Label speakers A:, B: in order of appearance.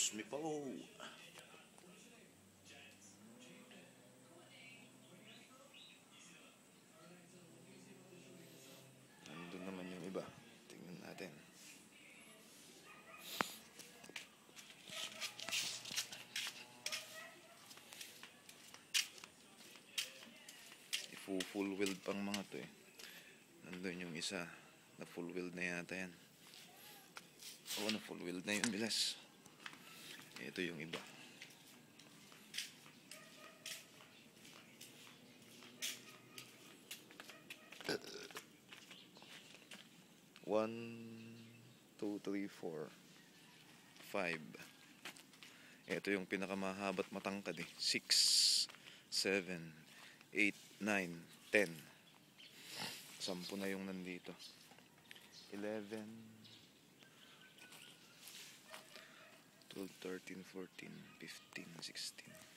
A: Diyos mi po. Nandun naman yung iba. Tingnan natin. Full weld pang mga to eh. Nandun yung isa. Na full weld na yata yan. Oo, na full weld na yun, bilas. Ito yung iba. One, two, three, four, 5. Ito yung pinakamahabat matangkad eh. 6, 7, 8, 9, 10. 10 na yung nandito. 11, 12, 13, 14, 15, 16.